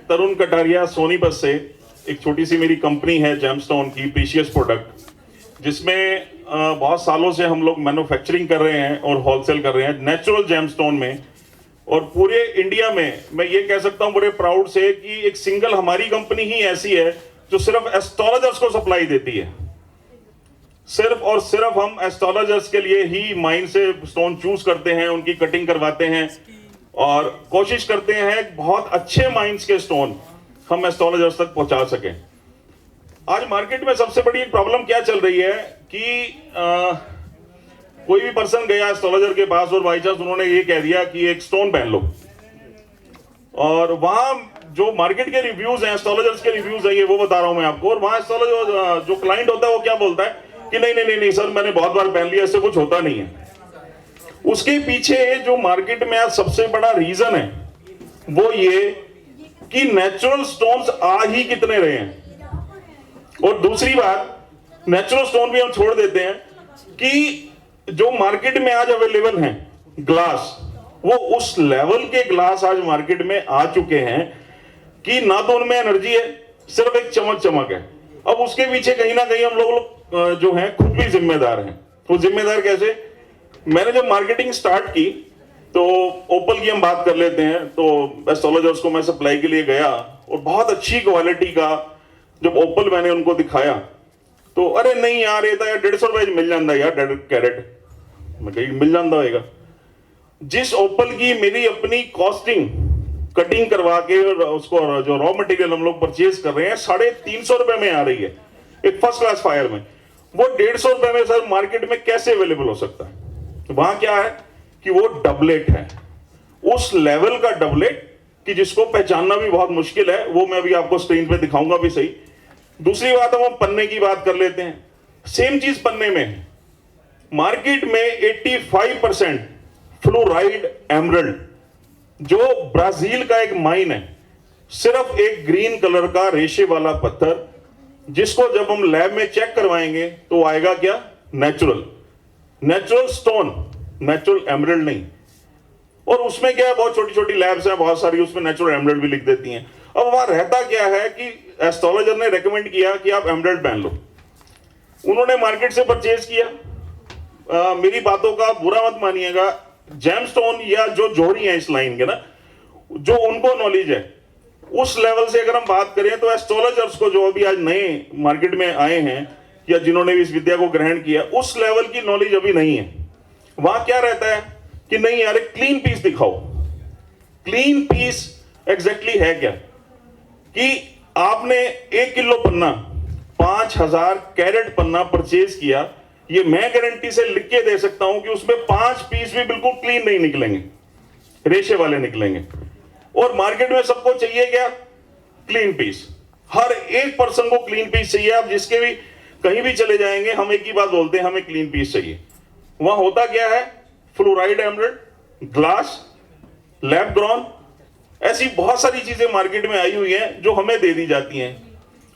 तरुण कटारिया सोनीपत से। एक छोटी सी मेरी कंपनी है जेमस्टोन की, प्रीशियस प्रोडक्ट, जिसमें बहुत सालों से हम लोग मैन्युफैक्चरिंग कर रहे हैं और होलसेल कर रहे हैं नेचुरल जेमस्टोन में। और पूरे इंडिया में मैं ये कह सकता हूं बड़े प्राउड से कि एक सिंगल हमारी कंपनी ही ऐसी है जो सिर्फ एस्ट्रोलॉजर्स को सप्लाई देती है। सिर्फ और सिर्फ हम एस्ट्रोलॉजर्स के लिए ही माइन से स्टोन चूज करते हैं, उनकी कटिंग करवाते हैं और कोशिश करते हैं बहुत अच्छे माइंस के स्टोन हम एस्ट्रोलॉजर्स तक पहुंचा सकें। आज मार्केट में सबसे बड़ी एक प्रॉब्लम क्या चल रही है कि कोई भी पर्सन गया एस्ट्रोलॉजर के पास और बाई चांस उन्होंने ये कह दिया कि एक स्टोन पहन लो, और वहां जो मार्केट के रिव्यूज हैं, एस्ट्रोलॉजर्स के रिव्यूज है, ये वो बता रहा हूं मैं आपको। और वहां एस्ट्रोलॉजर जो क्लाइंट होता है वो क्या बोलता है कि नहीं नहीं नहीं नहीं सर, मैंने बहुत बार पहन लिया, इससे कुछ होता नहीं है। उसके पीछे जो मार्केट में आज सबसे बड़ा रीजन है वो ये कि नेचुरल स्टोन्स आ ही कितने रहे हैं। और दूसरी बात, नेचुरल स्टोन भी हम छोड़ देते हैं कि जो मार्केट में आज अवेलेबल हैं ग्लास, वो उस लेवल के ग्लास आज मार्केट में आ चुके हैं कि ना तो उनमें एनर्जी है, सिर्फ एक चमक चमक है। अब उसके पीछे कहीं ना कहीं हम लोग जो हैं खुद भी जिम्मेदार हैं। वो जिम्मेदार कैसे? मैंने जब मार्केटिंग स्टार्ट की तो ओपल की हम बात कर लेते हैं, तो एस्ट्रोलॉजर्स को मैं सप्लाई के लिए गया और बहुत अच्छी क्वालिटी का जब ओपल मैंने उनको दिखाया तो अरे नहीं यार, ये तो यार 150 रुपए मिल जाता है यार 1.5 कैरेट। मैं कहीं मिल जाता होगा। जिस ओपल की मेरी अपनी कॉस्टिंग कटिंग करवा के और उसको जो रॉ मटेरियल हम लोग परचेज कर रहे हैं 350 रुपए में आ रही है एक फर्स्ट क्लास फायर में, वो 150 रुपए में सर मार्केट में कैसे अवेलेबल हो सकता है? तो वहां क्या है कि वो डबलेट है, उस लेवल का डबलेट कि जिसको पहचानना भी बहुत मुश्किल है। वो मैं अभी आपको स्क्रीन पे दिखाऊंगा भी सही। दूसरी बात, हम पन्ने की बात कर लेते हैं। सेम चीज पन्ने में है। मार्केट में 85% फ्लोराइड एमरल्ड, जो ब्राजील का एक माइन है, सिर्फ एक ग्रीन कलर का रेशे वाला पत्थर, जिसको जब हम लैब में चेक करवाएंगे तो आएगा क्या? नेचुरल स्टोन, नेचुरल एमरल्ड नहीं। और उसमें क्या है, बहुत छोटी छोटी लैब्स हैं बहुत सारी, उसमें नेचुरल एमरल्ड भी लिख देती हैं। अब वहां रहता क्या है कि एस्ट्रोलॉजर ने रेकमेंड किया कि आप एमरल्ड पहन लो, उन्होंने मार्केट से परचेज किया। मेरी बातों का बुरा मत मानिएगा, जेमस्टोन या जो जोहरी हैं इस लाइन के ना, जो उनको नॉलेज है उस लेवल से अगर हम बात करें तो एस्ट्रोलॉजर्स को जो अभी आज नए मार्केट में आए हैं या जिन्होंने भी इस विद्या को ग्रहण किया, उस लेवल की नॉलेज अभी नहीं है। वहां क्या रहता है कि नहीं यार एक क्लीन पीस दिखाओ। क्लीन पीस एग्जैक्टली है क्या कि आपने 1 किलो पन्ना 5000 कैरेट पन्ना परचेज किया, ये मैं गारंटी से लिख के दे सकता हूं कि उसमें 5 पीस भी बिल्कुल क्लीन नहीं निकलेंगे, रेशे वाले निकलेंगे। और मार्केट में सबको चाहिए क्या? Clean piece. हर एक पर्सन को क्लीन पीस चाहिए। आप जिसके भी कहीं भी चले जाएंगे, हम एक ही बात बोलते हैं, हमें क्लीन पीस चाहिए। वहां होता क्या है? Fluoride emerald, glass, lab grown, ऐसी बहुत सारी चीजें मार्केट में आई हुई हैं जो हमें दे दी जाती हैं।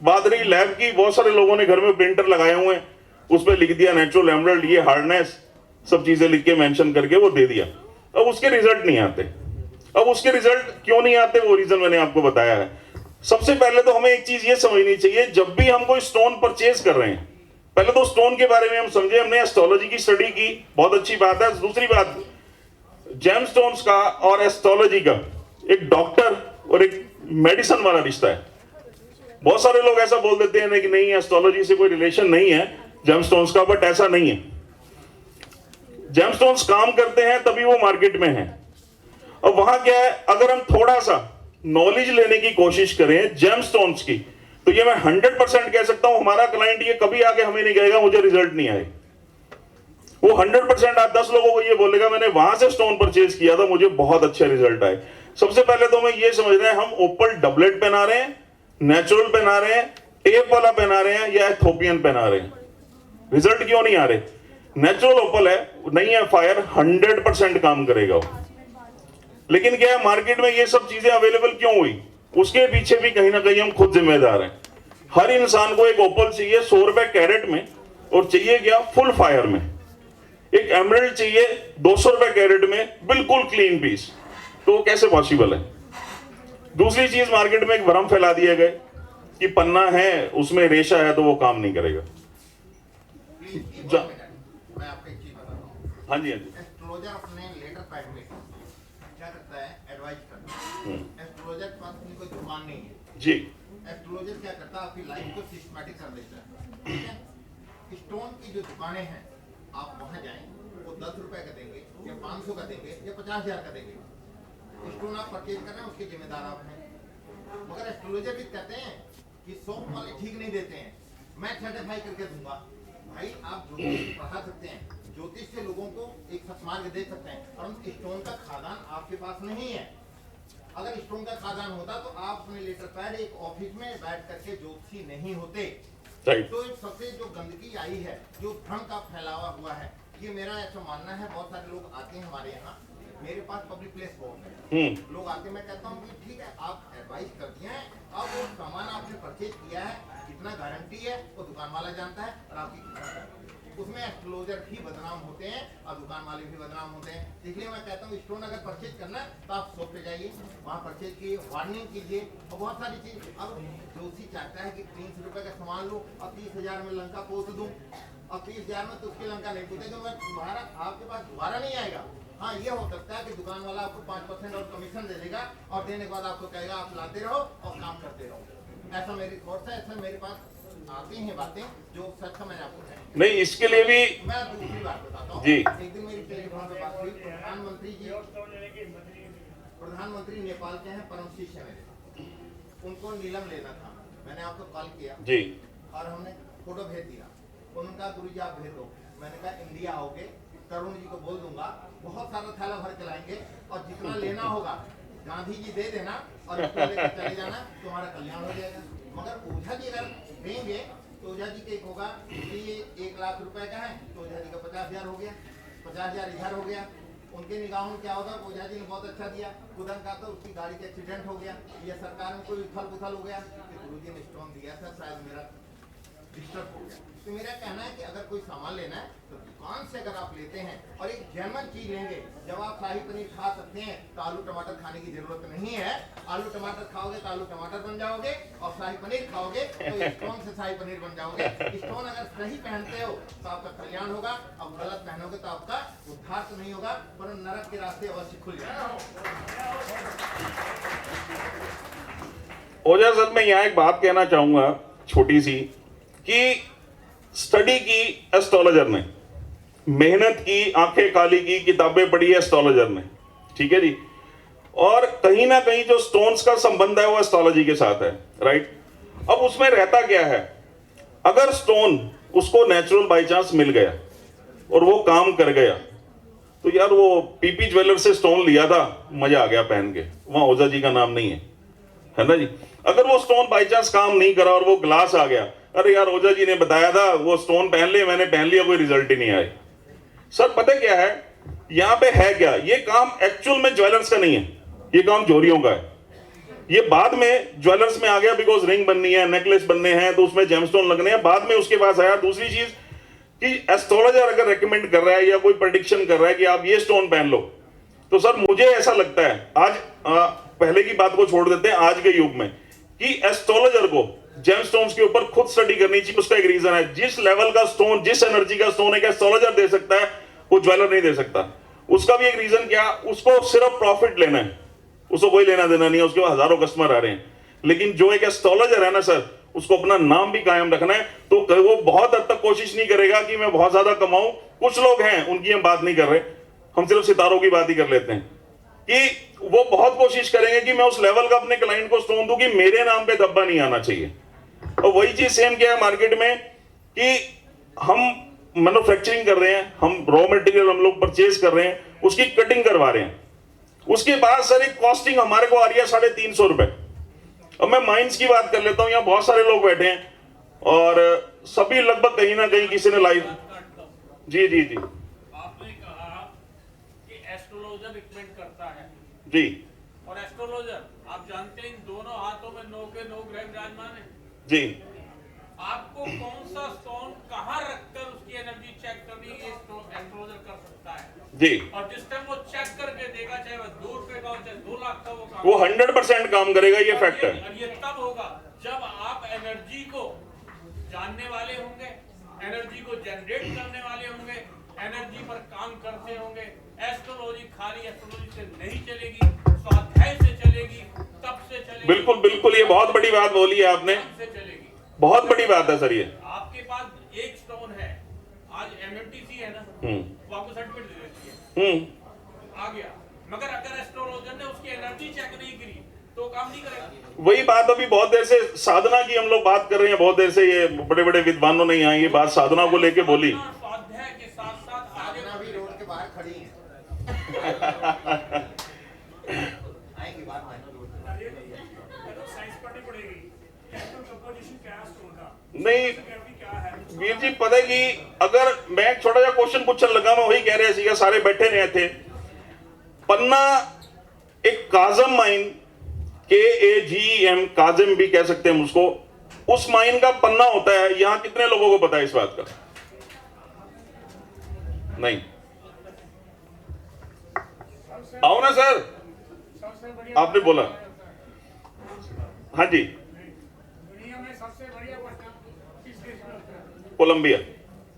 बात रही लैब की, बहुत सारे लोगों ने घर में प्रिंटर लगाए हुए हैं, उसमें लिख दिया नेचुरल एमरल्ड, ये हार्डनेस, सब चीजें लिख के मेंशन करके वो दे दिया। अब उसके रिजल्ट नहीं आते। अब उसके रिजल्ट क्यों नहीं आते, वो रीजन मैंने आपको बताया है। सबसे पहले तो हमें एक चीज ये समझनी चाहिए, जब भी हम कोई स्टोन परचेज कर रहे हैं, पहले तो स्टोन के बारे में हम समझे। हमने एस्ट्रोलॉजी की स्टडी की, बहुत अच्छी बात है। दूसरी बात, जेमस्टोन्स का और एस्ट्रोलॉजी का एक डॉक्टर और एक मेडिसिन वाला रिश्ता है। बहुत सारे लोग ऐसा बोल देते हैं कि नहीं एस्ट्रोलॉजी से कोई रिलेशन नहीं है जेमस्टोन्स का, बट ऐसा नहीं है। जेमस्टोन्स काम करते हैं तभी वो मार्केट में है। अब वहां क्या है, अगर हम थोड़ा सा नॉलेज लेने की कोशिश करें जेमस्टोन्स की, तो ये मैं 100% कह सकता हूं हमारा क्लाइंट ये कभी आके हमें नहीं कहेगा मुझे रिजल्ट नहीं आए। वो 100% आज 10 लोगों को ये बोलेगा मैंने वहां से स्टोन परचेज किया था, मुझे बहुत अच्छे रिजल्ट आए। सबसे पहले तो हमें ये समझना है, हम ओपल डबलेट पहना रहे हैं, नेचुरल पहना रहे हैं, टेप वाला पहना रहे हैं या एथोपियन पहना रहे हैं, रिजल्ट क्यों नहीं आ रहे? नेचुरल ओपल है, नहीं है फायर, 100% काम करेगा वो। लेकिन क्या है, मार्केट में ये सब चीजें अवेलेबल क्यों हुई? उसके पीछे भी कहीं ना कहीं हम खुद जिम्मेदार हैं। हर इंसान को एक ओपल चाहिए 100 रुपए कैरेट में, और चाहिए क्या? फुल फायर में। एक एमरल्ड चाहिए 200 रुपए कैरेट में, बिल्कुल क्लीन पीस। तो कैसे पॉसिबल है? दूसरी चीज, मार्केट में एक भ्रम फैला दिया गया कि पन्ना है उसमें रेशा है तो वो काम नहीं करेगा। मैं आपको एक चीज बताता हूँ। हाँ जी, हाँ जी। एस्ट्रोलॉजर अपने लेटर पैड में क्या करता है, एडवाइस करता है। एस्ट्रोलॉजर के पास अपनी कोई दुकान नहीं है जी। एस्ट्रोलॉजर क्या करता है, आपकी लाइफ को सिस्टमैटिक कर देता है, ठीक है। स्टोन की जो दुकानें हैं, आप वहां जाएं, वो 10 रुपए का देंगे या 500 का देंगे या 50,000 का देंगे। स्टोन आप परचेज कर रहे हैं, उसके जिम्मेदार आप हैं। मगर एस्ट्रोलॉजर भी कहते हैं कि शॉप वाले ठीक नहीं देते हैं, मैं सर्टिफाई करके दूंगा। भाई आप ज्योतिष पढ़ा सकते हैं, ज्योतिष से लोगों को एक सत्मार्ग दे सकते हैं, परंतु स्टोन का खादान आपके पास नहीं है। अगर स्टोन का खादान होता तो आप अपने लेटर पैड एक ऑफिस में बैठ करके ज्योतिषी नहीं होते। तो सबसे जो गंदगी आई है, जो भ्रम का फैलावा हुआ है, ये मेरा ऐसा मानना है। बहुत सारे लोग आते हैं हमारे यहाँ, मेरे पास पब्लिक प्लेस बहुत है, लोग आते, मैं कहता हूँ कि ठीक है आप एडवाइस कर दिए हैं, अब वो सामान आपने परचेज किया है, कितना गारंटी है वो दुकान वाला जानता है और आपकी उसमें एस्ट्रोलॉजर भी बदनाम होते हैं और दुकान वाले भी बदनाम होते हैं। इसलिए मैं कहता हूँ स्टोन अगर परचेज करना है तो आप शॉप पे जाइए, वहाँ परचेज कीजिए, वार्निंग कीजिए और बहुत सारी चीज। अब जोशी चाहता है कि 300 रुपए का सामान लो और 30,000 में लंका पोत दूं, और 30,000 में तो उसकी लंका नहीं पोतेगा, मैं तुम्हारा आपके पास दोबारा नहीं आएगा। हाँ, ये हो सकता है कि दुकान वाला आपको 5% और कमीशन दे देगा और देने के बाद आपको कहेगा आप लाते रहो और काम करते रहो। ऐसा मेरी थॉट्स है, ऐसा मेरे पास आती हैं बातें जो सच का मैंने आपको नहीं, इसके लिए भी मैं दूसरी बात बताता हूँ। जी। एक दिन मेरी टेलीफोन पे बात हुई, प्रधानमंत्री नेपाल के हैं, परम शिष्य मेरे, उनको नीलम लेना था, मैंने आपको कॉल किया जी और हमने फोटो भेज दिया। उन्होंने कहा गुरु जी आप भेज दो। मैंने कहा इंडिया आओगे, तरुण जी को बोल दूंगा, बहुत सारा थैला भर के लाएंगे और जितना लेना होगा गांधी जी दे देना और इसको लेकर चले जाना, तुम्हारा कल्याण हो जाएगा। मगर ओझा जी अगर देंगे तो ओझा जी के एक होगा कि ये 1 लाख रुपए का है तो ओझा जी का 50,000 हो गया, 50,000 इधर हो गया। उनके निगाहों में क्या होगा, ओझा जी ने बहुत अच्छा दिया, खुदन का तो उसकी गाड़ी का एक्सीडेंट हो गया या सरकार में कोई उथल पुथल हो गया कि गुरु जी ने स्टोन दिया था, शायद मेरा डिस्टर्ब हो गया। तो मेरा कहना है कि अगर कोई सामान लेना है तो दुकान से अगर आप लेते हैं और एक जेन्युइन चीज लेंगे, जब आप शाही पनीर खा सकते हैं तो आलू टमाटर खाने की जरूरत नहीं है। आलू टमाटर खाओगे तो आलू टमाटर बन जाओगे और शाही पनीर खाओगे तो स्टोन से शाही पनीर बन जाओगे। स्टोन अगर सही पहनते हो तो आपका कल्याण होगा, अब गलत पहनोगे तो आपका उद्धार तो नहीं होगा पर नरक के रास्ते अवश्य खुल जाएंगे। ओझा सर, मैं यहाँ एक बात कहना चाहूंगा छोटी सी, कि स्टडी की एस्ट्रोलॉजर ने, मेहनत की, आंखें काली की, किताबें पढ़ी है एस्ट्रोलॉजर ने, ठीक है जी, और कहीं ना कहीं जो स्टोन्स का संबंध है वो एस्ट्रोलॉजी के साथ है, राइट। अब उसमें रहता क्या है, अगर स्टोन उसको नेचुरल बाय चांस मिल गया और वो काम कर गया तो यार वो पीपी ज्वेलर से स्टोन लिया था, मजा आ गया पहन के, वहां ओझा जी का नाम नहीं है ना जी। अगर वो स्टोन बाय चांस काम नहीं करा और वो ग्लास आ गया, अरे यार ओझा जी ने बताया था वो स्टोन पहन ले, मैंने पहन लिया, कोई रिजल्ट ही नहीं आया। सर पता क्या है, यहां पे है क्या, ये काम एक्चुअल में ज्वेलर्स का नहीं है, ये काम जोरियों का है। ये बाद में ज्वेलर्स में आ गया, बिकॉज रिंग बननी है, नेकलेस बनने हैं तो उसमें जेमस्टोन लगने हैं, बाद में उसके पास आया। दूसरी चीज कि एस्ट्रोलॉजर अगर रेकमेंड कर रहा है या कोई प्रेडिक्शन कर रहा है कि आप ये स्टोन पहन लो, तो सर मुझे ऐसा लगता है, आज पहले की बात को छोड़ देते हैं, आज के युग में कि एस्ट्रोलॉजर को जेमस्टोन्स के ऊपर खुद स्टडी करनी चाहिए। उसका एक रीजन है, जिस लेवल का स्टोन, जिस एनर्जी का स्टोन एक एस्ट्रोलॉजर दे सकता है वो ज्वेलर नहीं दे सकता। उसका भी एक रीजन क्या, उसको सिर्फ प्रॉफिट लेना है, उसको कोई लेना देना नहीं है, उसके हजारों कस्टमर आ रहे हैं। लेकिन जो एक एस्ट्रोलॉजर है ना सर, उसको अपना नाम भी कायम रखना है, तो वो बहुत हद तक कोशिश नहीं करेगा कि मैं बहुत ज्यादा कमाऊं। कुछ लोग हैं, उनकी हम बात नहीं कर रहे, हम सिर्फ सितारों की बात ही कर लेते हैं, कि वो बहुत कोशिश करेंगे कि मैं उस लेवल का अपने क्लाइंट को स्टोन दूं कि मेरे नाम पे धब्बा नहीं आना चाहिए। और वही चीज सेम क्या है मार्केट में, कि हम मैन्युफैक्चरिंग कर रहे हैं, हम रॉ मटेरियल हम लोग परचेज कर रहे हैं, उसकी कटिंग करवा रहे हैं, उसके बाद सर एक कॉस्टिंग हमारे को आ रही है 350 रुपए। अब मैं माइंस की बात कर लेता हूं, यहाँ बहुत सारे लोग बैठे हैं और सभी लगभग कहीं ना कहीं किसी ने लाइव जी जी जी आपने कहा कि एस्ट्रोलॉजर रिकमेंड करता है जी, और एस्ट्रोलॉजर आप जानते हैं इन दोनों हाथों में 9 के 9 ग्रह विराजमान है जी। आपको कौन सा स्टोन कहां रखकर उसकी एनर्जी चेक करनी है, ये एस्ट्रोलॉजर कर सकता है जी। और जिस टाइम वो चेक करके देगा, चाहे वह दूर पे का हो चाहे 2 लाख का वो काम, वो 100% काम करेगा, ये फैक्ट है। और ये तब होगा जब आप एनर्जी को जानने वाले होंगे, एनर्जी को जनरेट करने वाले होंगे, एनर्जी पर काम करते होंगे। एस्ट्रोलॉजी खाली एस्ट्रोलॉजी से नहीं चलेगी, स्वाध्याय से चलेगी, तब से चलेगी। बिल्कुल बिल्कुल, ये बहुत बड़ी बात बोली है आपने, से चलेगी। बहुत बड़ी बात है सर ये। आपके पास एक स्टोन है, आज एमएमटीसी है ना, वो आपको सर्टिफिकेट दे देती है, आ गया। मगर अगर एस्ट्रोलॉजर ने उसकी एनर्जी चेक नहीं करी तो काम नहीं करेगा। वही बात अभी बहुत देर से साधना की हम लोग बात कर रहे हैं, बहुत देर से ये बड़े बड़े विद्वानों ने यहाँ ये बात साधना को लेके बोली। स्वाध्याय के साथ साथ आगे साधना भी रोड के बाहर खड़ी है। आएंगी बात में। साइंस पढ़नी पड़ेगी, केमिकल कंपोजिशन क्या है स्टोन का, नहीं केमिकल क्या है। वीर जी, पता है कि अगर मैं एक छोटा सा क्वेश्चन पूछने लगा, मैं वही कह रहे थे, सारे बैठे रहे थे। पन्ना एक काजम माइन, KAGM, काजम भी कह सकते हैं हम उसको, उस माइन का पन्ना होता है। यहां कितने लोगों को पता है इस बात का? नहीं। आओ ना सर, सबसे बढ़िया आपने बोला। हाँ जी, दुनिया में सबसे बढ़िया पटना किस देश में होता है? कोलंबिया,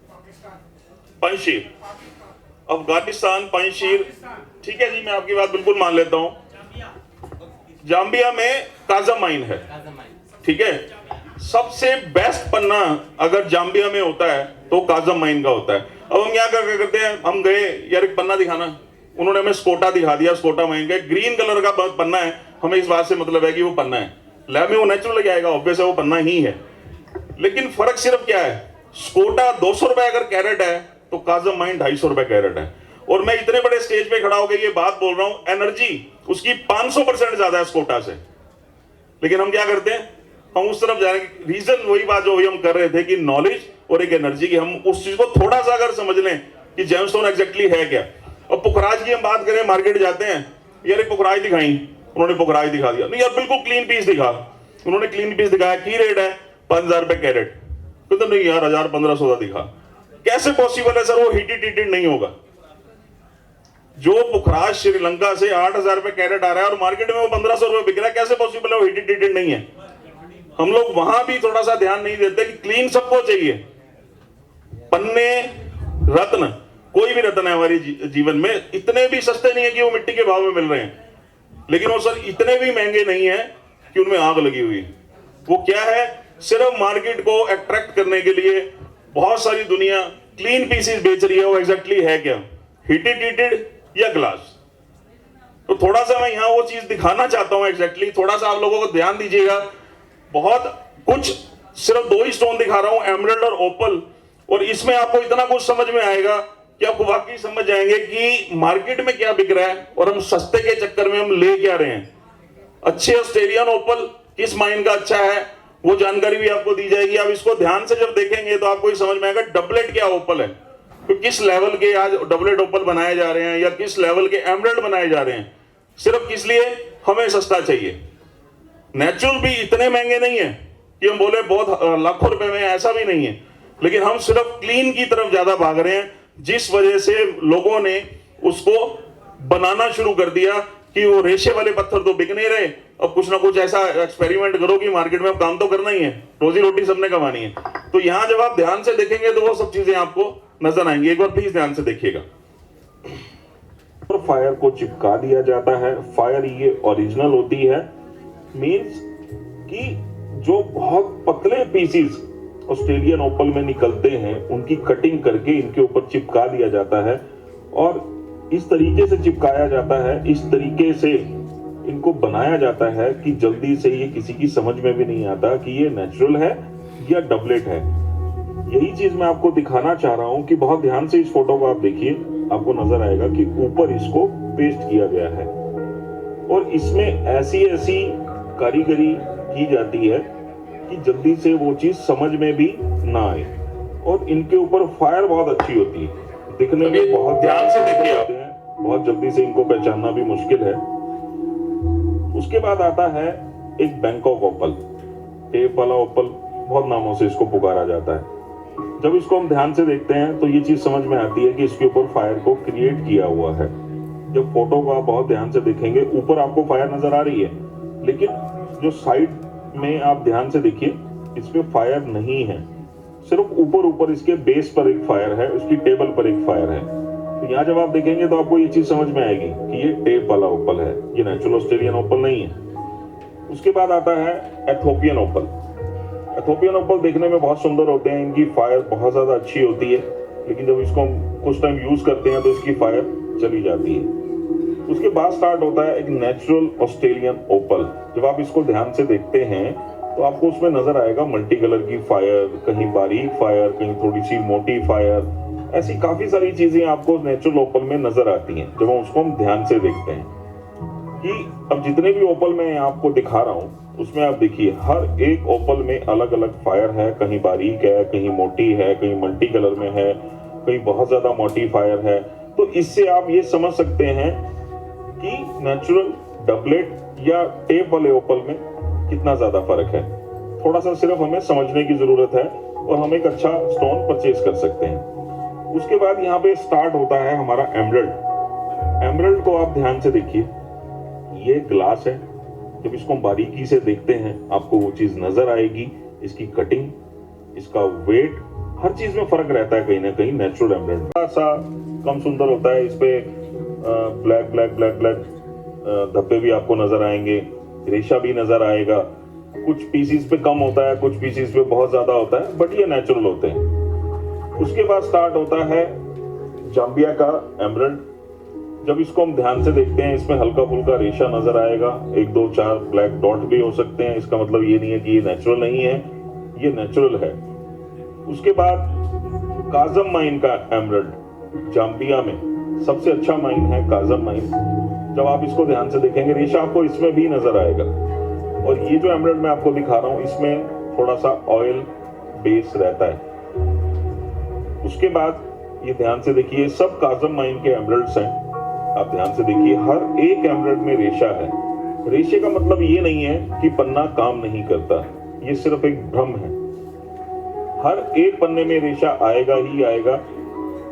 पाकिस्तान, पंजशीर, अफगानिस्तान, पंजशीर। ठीक है जी, मैं आपकी बात बिल्कुल मान लेता हूं। जाम्बिया में काजम माइन है, ठीक है। सबसे बेस्ट पन्ना अगर जाम्बिया में होता है तो काजम माइन का होता है। अब हम क्या करते हैं, हम गए यार एक पन्ना दिखाना, उन्होंने हमें स्कोटा दिखा दिया, स्कोटा माइन का ग्रीन कलर का पन्ना है, हमें इस बात से मतलब है कि वो पन्ना है। लैब में वो नेचुरल लग जाएगा, ऑब्वियस है वो पन्ना ही है। लेकिन फर्क सिर्फ क्या है, स्कोटा 200 रुपए अगर कैरेट है तो काजम माइन 250 रुपए कैरेट है। और मैं इतने बड़े स्टेज पे खड़ा होकर ये बात बोल रहा हूं, एनर्जी उसकी 500% ज्यादा है स्कोटा से। लेकिन हम क्या करते हैं, हम उस तरफ जा रहे हैं। रीजन वही बात जो हम कर रहे थे कि नॉलेज और एक एनर्जी की, हम उस चीज को थोड़ा सा अगर समझ लें कि जेमस्टोन एग्जैक्टली है क्या। अब पुखराज की हम बात करें, मार्केट जाते हैं, यार एक पुखराज दिखाई, उन्होंने पुखराज दिखा दिया, नहीं यार बिल्कुल क्लीन पीस दिखा, उन्होंने क्लीन पीस दिखाया, की रेट है 5000 रुपए कैरेट, तो नहीं यार 1000-1500 का दिखा। कैसे पॉसिबल है सर, वो हीटेड नहीं होगा। जो पुखराज श्रीलंका से 8000 रुपए कैरेट आ रहा है और मार्केट में वो 1500 रुपए बिक रहा है, कैसे पॉसिबल है वो हीटेड नहीं है। हम लोग वहां भी थोड़ा सा ध्यान नहीं देते कि क्लीन सबको चाहिए। पन्ने, रत्न, कोई भी रत्न है हमारे जीवन में, इतने भी सस्ते नहीं है कि वो मिट्टी के भाव में मिल रहे हैं, लेकिन वो सर इतने भी महंगे नहीं है कि उनमें आग लगी हुई है। वो क्या है, सिर्फ मार्केट को अट्रैक्ट करने के लिए बहुत सारी दुनिया क्लीन पीसेस बेच रही है। वो एग्जैक्टली है क्या, हीटेड या ग्लास। तो थोड़ा सा मैं यहां वो चीज दिखाना चाहता हूं एग्जैक्टली, थोड़ा सा आप लोगों को ध्यान दीजिएगा। बहुत कुछ, सिर्फ 2 ही स्टोन दिखा रहा हूं, एमरल्ड और ओपल, और इसमें आपको इतना कुछ समझ में आएगा कि आपको वाकई समझ जाएंगे कि मार्केट में क्या बिक रहा है और हम सस्ते के चक्कर में हम ले क्या रहे हैं। अच्छे ऑस्ट्रेलियन ओपल किस माइन का अच्छा है वो जानकारी भी आपको दी जाएगी। आप इसको ध्यान से जब देखेंगे तो आपको समझ में आएगा डबलेट क्या ओपल है, तो किस लेवल के आज डबलेट ओपल बनाए जा रहे हैं या किस लेवल के एमरल्ड बनाए जा रहे हैं। सिर्फ किस लिए, हमें सस्ता चाहिए। नेचुरल भी इतने महंगे नहीं है कि हम बोले बहुत लाखों रुपए में, ऐसा भी नहीं है, लेकिन हम सिर्फ क्लीन की तरफ ज्यादा भाग रहे हैं, जिस वजह से लोगों ने उसको बनाना शुरू कर दिया कि वो रेशे वाले पत्थर तो बिक नहीं रहे, अब कुछ ना कुछ ऐसा एक्सपेरिमेंट करो कि मार्केट में अब काम तो करना ही है, रोजी रोटी सबने कमानी है। तो यहां जब आप ध्यान से देखेंगे तो वो सब चीजें आपको नजर आएंगी। एक बार प्लीज ध्यान से देखिएगा। फायर को चिपका दिया जाता है। फायर ये ओरिजिनल होती है, मींस कि जो बहुत पतले पीसीज ऑस्ट्रेलियन ओपल में निकलते हैं उनकी कटिंग करके इनके ऊपर चिपका दिया जाता है, और इस तरीके से चिपकाया जाता है, इस तरीके से इनको बनाया जाता है कि जल्दी से ये किसी की समझ में भी नहीं आता कि ये नेचुरल है या डबलेट है। यही चीज मैं आपको दिखाना चाह रहा हूं कि बहुत ध्यान से इस फोटो को आप देखिए, आपको नजर आएगा कि ऊपर इसको पेस्ट किया गया है और इसमें ऐसी कारीगरी की जाती है कि जल्दी से वो चीज समझ में भी ना आए, और इनके ऊपर फायर बहुत अच्छी होती है, दिखने में बहुत ध्यान से देखिए आते हैं, बहुत जल्दी से इनको पहचानना भी मुश्किल है। उसके बाद आता है एक बैंकॉक ओपल, टेप वाला ओपल, बहुत नामों से इसको पुकारा जाता है। जब इसको हम ध्यान से देखते हैं तो ये चीज समझ में आती है कि इसके ऊपर फायर को क्रिएट किया हुआ है। जब फोटो को आप बहुत ध्यान से देखेंगे ऊपर आपको फायर नजर आ रही है, लेकिन जो साइड में आप ध्यान से देखिए इसमें फायर नहीं है, सिर्फ ऊपर ऊपर इसके बेस पर एक फायर है, उसकी टेबल पर एक फायर है। तो यहाँ जब आप देखेंगे तो आपको ये चीज समझ में आएगी कि ये टेप वाला ओपल है, ये नेचुरल ऑस्ट्रेलियन ओपल नहीं है। उसके बाद आता है एथोपियन ओपल। एथोपियन ओपल देखने में बहुत सुंदर होते हैं, इनकी फायर बहुत ज्यादा अच्छी होती है, लेकिन जब इसको हम कुछ टाइम यूज करते हैं तो इसकी फायर चली जाती है। उसके बाद स्टार्ट होता है एक नेचुरल ऑस्ट्रेलियन ओपल। जब आप इसको ध्यान से देखते हैं तो आपको उसमें नजर आएगा मल्टी कलर की फायर, कहीं बारीक फायर, कहीं थोड़ी सी मोटी फायर, ऐसी काफी सारी चीजें आपको नेचुरल ओपल में नजर आती हैं जब हम उसको ध्यान से देखते हैं। कि अब जितने भी ओपल मैं आपको दिखा रहा हूं उसमें आप देखिए हर एक ओपल में अलग अलग फायर है, कहीं बारीक है, कहीं मोटी है, कहीं मल्टी कलर में है, कहीं बहुत ज्यादा मोटी फायर है। तो इससे आप ये समझ सकते हैं कि नेचुरल, डबलेट या टेप वाले ओपल में कितना ज्यादा फर्क है। थोड़ा सा सिर्फ हमें समझने की जरूरत है और हम एक अच्छा स्टोन परचेज कर सकते हैं। उसके बाद यहाँ पे स्टार्ट होता है हमारा एमरल्ड। एमरल्ड को आप ध्यान से देखिए, ये ग्लास है, जब इसको हम बारीकी से देखते हैं आपको वो चीज नजर आएगी, इसकी कटिंग, इसका वेट, हर चीज में फर्क रहता है कहीं ना कहीं। नेचुरल एमरल्ड थोड़ा सा कम सुंदर होता है, इस पे ब्लैक ब्लैक ब्लैक ब्लैक धब्बे भी आपको नजर आएंगे, रेशा भी नजर आएगा। कुछ पीसीस पे कम होता है, कुछ पीसीस पे बहुत ज्यादा होता है, बट ये नेचुरल होते हैं। उसके बाद स्टार्ट होता है जाम्बिया का एमरल्ड। जब इसको हम ध्यान से देखते हैं इसमें हल्का फुल्का रेशा नजर आएगा, 1 2 4 ब्लैक डॉट भी हो सकते हैं। इसका मतलब ये नहीं है कि ये नेचुरल नहीं है, ये नेचुरल है। उसके बाद काजम माइन का एमरल्ड, जाम्बिया में सबसे अच्छा माइन है काजम माइन। जब आप इसको ध्यान से देखेंगे रेशा आपको इसमें भी नजर आएगा। और ये जो एमरल्ड मैं आपको दिखा रहा हूं इसमें थोड़ा सा ऑयल बेस रहता है। उसके बाद ये ध्यान से देखिए सब काजम माइन के एमरल्ड्स हैं। आप ध्यान से देखिए हर एक एमरल्ड में रेशा है। रेशे का मतलब ये नहीं है कि पन्ना काम नहीं करता, ये सिर्फ एक भ्रम है। हर एक पन्ने में रेशा आएगा ही आएगा।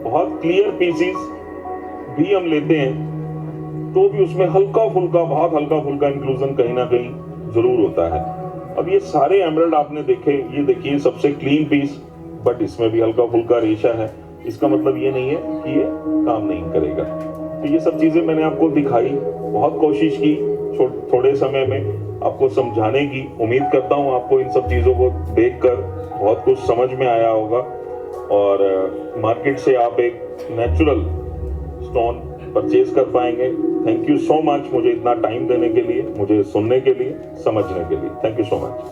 बहुत क्लियर पीसीस भी हम लेते हैं तो भी उसमें हल्का फुल्का, बहुत हल्का फुल्का इंक्लूजन कहीं ना कहीं जरूर होता है। अब ये सारे एमरल्ड आपने देखे, ये देखिए सबसे क्लीन पीस, बट इसमें भी हल्का फुल्का रेशा है। इसका मतलब ये नहीं है कि ये काम नहीं करेगा। तो ये सब चीजें मैंने आपको दिखाई, बहुत कोशिश की थोड़े समय में आपको समझाने की। उम्मीद करता हूँ आपको इन सब चीजों को देखकर बहुत कुछ समझ में आया होगा और मार्केट से आप एक नेचुरल स्टोन परचेज कर पाएंगे। थैंक यू सो मच मुझे इतना टाइम देने के लिए, मुझे सुनने के लिए, समझने के लिए। Thank you so much.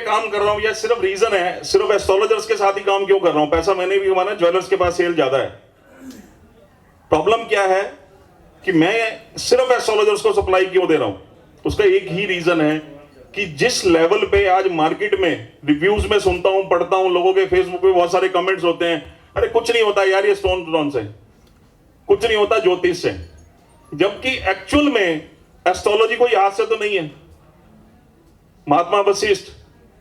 काम कर रहा हूं या सिर्फ रीजन है, सिर्फ एस्ट्रोलॉजर्स के साथ ही काम क्यों कर रहा हूं? पैसा मैंने भी कमाना, ज्वेलर्स के पास सेल ज्यादा है। प्रॉब्लम क्या है कि मैं सिर्फ एस्ट्रोलॉजर्स को सप्लाई क्यों दे रहा हूं? उसका एक ही रीजन है कि जिस लेवल पे आज मार्केट में रिव्यूज में सुनता हूं, पढ़ता हूं, लोगों के फेसबुक पे बहुत सारे कमेंट्स होते हैं, अरे कुछ नहीं होता यार ये स्टोन से, कुछ नहीं होता ज्योतिष से। जबकि एक्चुअल में एस्ट्रोलॉजी कोई आज से तो नहीं है। महात्मा वशिष्ठ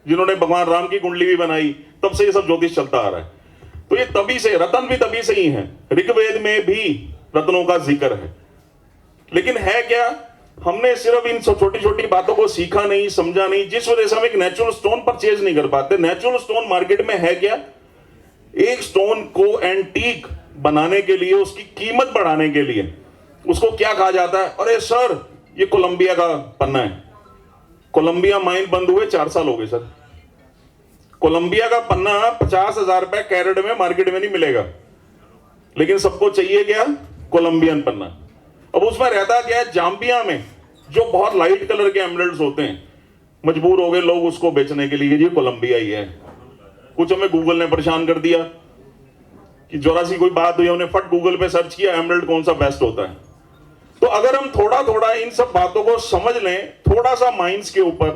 जिन्होंने भगवान राम की कुंडली भी बनाई, तब से ये सब ज्योतिष चलता आ रहा है। तो ये तभी से, रतन भी तभी से ही है। ऋग्वेद में भी रत्नों का जिक्र है। लेकिन है क्या, हमने सिर्फ इन छोटी छोटी बातों को सीखा नहीं, समझा नहीं, जिस वजह से हम एक नेचुरल स्टोन परचेज नहीं कर पाते। नेचुरल स्टोन मार्केट में है क्या, एक स्टोन को एंटीक बनाने के लिए, उसकी कीमत बढ़ाने के लिए उसको क्या कहा जाता है? अरे सर ये कोलंबिया का पन्ना है। कोलंबिया माइन बंद हुए 4 साल हो गए सर। कोलंबिया का पन्ना 50,000 रुपए कैरेट में मार्केट में नहीं मिलेगा, लेकिन सबको चाहिए क्या? कोलंबियन पन्ना। अब उसमें रहता क्या है, जाम्बिया में जो बहुत लाइट कलर के एमरल्ड्स होते हैं, मजबूर हो गए लोग उसको बेचने के लिए, ये कोलंबिया ही है। कुछ हमें गूगल ने परेशान कर दिया कि जरा सी कोई बात हुई, हमने फट गूगल पे सर्च किया एमरल्ड कौन सा बेस्ट होता है। तो अगर हम थोड़ा थोड़ा इन सब बातों को समझ लें, थोड़ा सा माइंस के ऊपर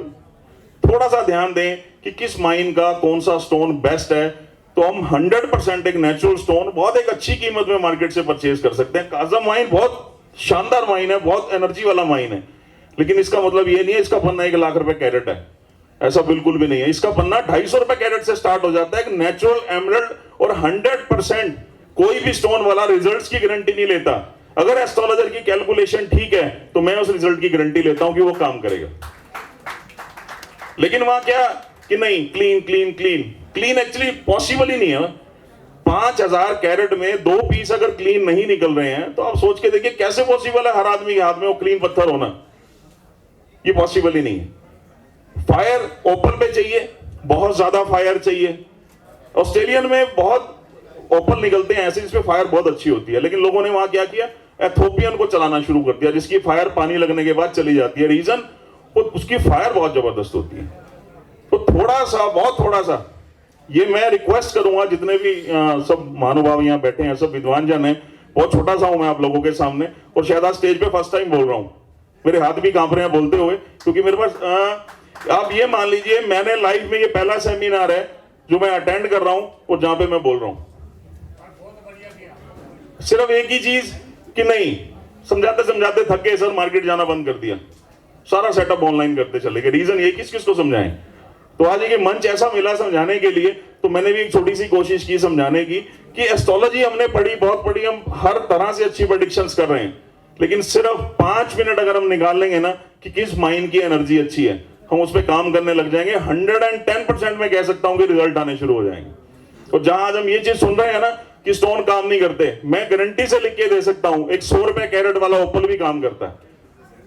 थोड़ा सा ध्यान दें कि किस माइन का कौन सा स्टोन बेस्ट है, तो हम 100% एक नेचुरल स्टोन बहुत एक अच्छी कीमत में मार्केट से परचेज कर सकते हैं। काजम माइन बहुत शानदार माइन है, बहुत एनर्जी वाला माइन है, लेकिन इसका मतलब ये नहीं है इसका पन्ना 1 लाख रुपए कैरेट है। ऐसा बिल्कुल भी नहीं है। इसका बनना 250 रुपए कैरेट से स्टार्ट हो जाता है। एक नेचुरल एमरल्ड और 100% कोई भी स्टोन वाला रिजल्ट्स की गारंटी नहीं लेता। अगर एस्ट्रोलॉजर की कैलकुलेशन ठीक है तो मैं उस रिजल्ट की गारंटी लेता हूं कि वो काम करेगा। लेकिन वहां क्या कि नहीं, clean clean clean clean actually possible ही नहीं है। 5000 कैरेट में 2 पीस अगर क्लीन नहीं निकल रहे हैं तो आप सोच के देखिए कैसे पॉसिबल है हर आदमी के हाथ में वो क्लीन पत्थर होना। ये पॉसिबल ही नहीं है। फायर ओपन पे चाहिए, बहुत ज्यादा फायर चाहिए। ऑस्ट्रेलियन में बहुत ओपल निकलते हैं ऐसे जिसमें फायर बहुत अच्छी होती है, लेकिन लोगों ने वहां क्या किया, एथोपियन को चलाना शुरू कर दिया जिसकी फायर पानी लगने के बाद चली जाती है। रीजन उसकी फायर बहुत जबरदस्त होती है। तो थोड़ा सा, बहुत थोड़ा सा, ये मैं रिक्वेस्ट करूंगा जितने भी सब महानुभाव यहाँ बैठे हैं, सब विद्वान जन हैं, बहुत छोटा सा हूं मैं आप लोगों के सामने, और शायद आज स्टेज पे फर्स्ट टाइम बोल रहा हूं, मेरे हाथ भी कांप रहे हैं बोलते हुए, क्योंकि मेरे पास आप ये मान लीजिए मैंने लाइफ में ये पहला सेमिनार है जो मैं अटेंड कर रहा हूं और जहां पे मैं बोल रहा हूं। सिर्फ एक ही चीज कि नहीं, समझाते समझाते थक गए सर, मार्केट जाना बंद कर दिया, सारा सेटअप ऑनलाइन करते चले गए। रीजन ये किस किस को समझाएं। तो आज ये मंच ऐसा मिला समझाने के लिए, तो मैंने भी एक छोटी सी कोशिश की समझाने की कि एस्ट्रोलॉजी हमने पढ़ी, बहुत पढ़ी, हम हर तरह से अच्छी प्रेडिक्शंस कर रहे हैं, लेकिन सिर्फ 5 मिनट अगर हम निकाल लेंगे ना कि किस माइंड की एनर्जी अच्छी है, हम उस पर काम करने लग जाएंगे, 110% में कह सकता हूं कि रिजल्ट आने शुरू हो जाएंगे। और जहां आज हम ये चीज सुन रहे हैं ना कि स्टोन काम नहीं करते, मैं गारंटी से लिख के दे सकता हूं एक 100 रुपए कैरेट वाला ओपल भी काम करता है।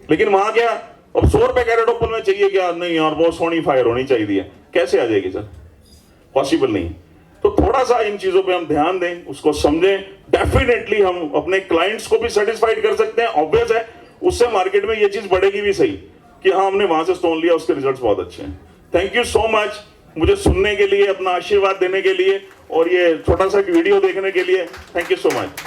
लेकिन वहां क्या, अब 100 रुपए कैरेट ओपल में चाहिए क्या, नहीं यार बहुत सोनी फायर होनी चाहिए, कैसे आ जाएगी सर, पॉसिबल नहीं। तो थोड़ा सा इन चीजों पे हम ध्यान दें, उसको समझें, डेफिनेटली हम अपने क्लाइंट्स को भी सेटिस्फाइड कर सकते हैं। ऑब्वियस है उससे मार्केट में ये चीज बढ़ेगी भी सही कि हाँ हमने वहां से स्टोन लिया, उसके रिजल्ट्स बहुत अच्छे हैं। थैंक यू सो मच मुझे सुनने के लिए, अपना आशीर्वाद देने के लिए और ये छोटा सा वीडियो देखने के लिए। Thank you so much.